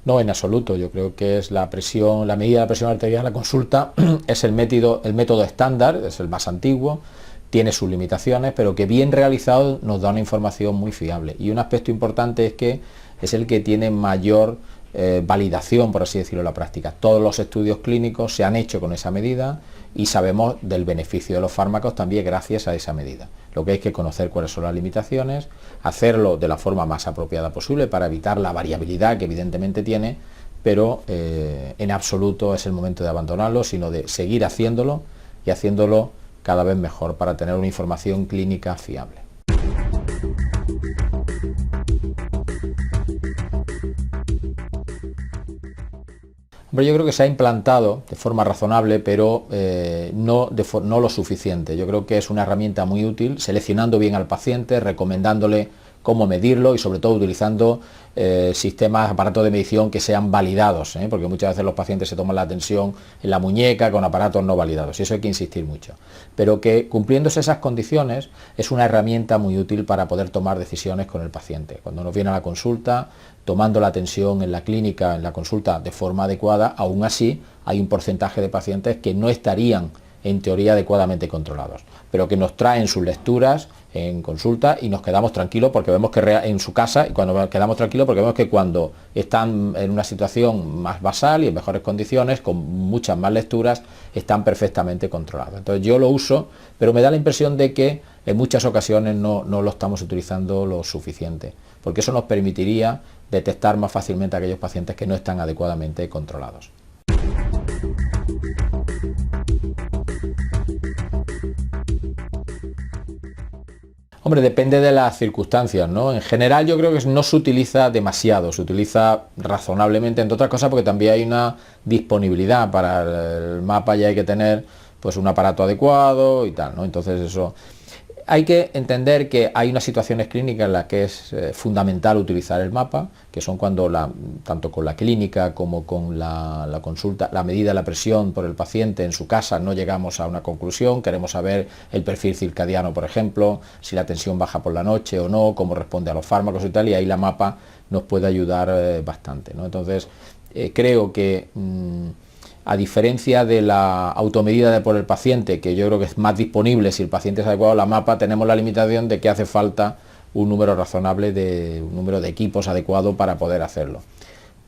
No, en absoluto. Yo creo que es la presión, la medida de la presión arterial, la consulta es el método estándar, es el más antiguo, tiene sus limitaciones, pero que bien realizado nos da una información muy fiable. Y un aspecto importante es que es el que tiene mayor validación, por así decirlo, en la práctica. Todos los estudios clínicos se han hecho con esa medida y sabemos del beneficio de los fármacos también gracias a esa medida. Lo que hay que conocer cuáles son las limitaciones, hacerlo de la forma más apropiada posible para evitar la variabilidad que evidentemente tiene, pero en absoluto es el momento de abandonarlo, sino de seguir haciéndolo y haciéndolo cada vez mejor para tener una información clínica fiable. Hombre, yo creo que se ha implantado de forma razonable, pero no lo suficiente. Yo creo que es una herramienta muy útil, seleccionando bien al paciente, recomendándole cómo medirlo y sobre todo utilizando sistemas, aparatos de medición que sean validados, porque muchas veces los pacientes se toman la tensión en la muñeca con aparatos no validados y eso hay que insistir mucho. Pero que cumpliéndose esas condiciones es una herramienta muy útil para poder tomar decisiones con el paciente. Cuando nos viene a la consulta, tomando la tensión en la clínica, en la consulta de forma adecuada, aún así hay un porcentaje de pacientes que no estarían en teoría adecuadamente controlados, pero que nos traen sus lecturas en consulta y nos quedamos tranquilos porque vemos que en su casa, y cuando quedamos tranquilos porque vemos que cuando están en una situación más basal y en mejores condiciones, con muchas más lecturas, están perfectamente controlados. Entonces yo lo uso, pero me da la impresión de que en muchas ocasiones no lo estamos utilizando lo suficiente, porque eso nos permitiría detectar más fácilmente a aquellos pacientes que no están adecuadamente controlados. Hombre, depende de las circunstancias, ¿no? En general yo creo que no se utiliza demasiado, se utiliza razonablemente, entre otras cosas porque también hay una disponibilidad para el mapa y hay que tener pues un aparato adecuado y tal, ¿no? Entonces eso... Hay que entender que hay unas situaciones clínicas en las que es fundamental utilizar el mapa, que son cuando tanto con la clínica como con la consulta, la medida de la presión por el paciente en su casa no llegamos a una conclusión, queremos saber el perfil circadiano, por ejemplo, si la tensión baja por la noche o no, cómo responde a los fármacos y tal, y ahí la mapa nos puede ayudar bastante, ¿no? Entonces, creo que... a diferencia de la automedida por el paciente, que yo creo que es más disponible si el paciente es adecuado, la mapa tenemos la limitación de que hace falta un número razonable un número de equipos adecuado para poder hacerlo.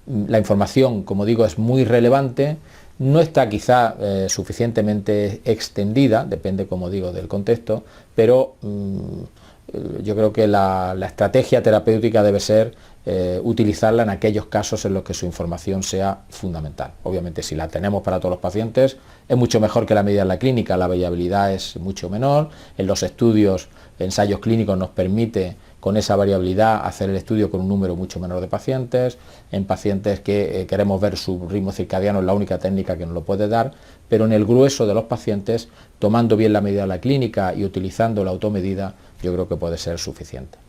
La información, como digo, es muy relevante, no está quizá suficientemente extendida, depende, como digo, del contexto, pero yo creo que la estrategia terapéutica debe ser utilizarla en aquellos casos en los que su información sea fundamental. Obviamente si la tenemos para todos los pacientes es mucho mejor que la medida en la clínica, la variabilidad es mucho menor, en los estudios, ensayos clínicos nos permite con esa variabilidad hacer el estudio con un número mucho menor de pacientes, en pacientes que queremos ver su ritmo circadiano es la única técnica que nos lo puede dar, pero en el grueso de los pacientes, tomando bien la medida de la clínica y utilizando la automedida, yo creo que puede ser suficiente.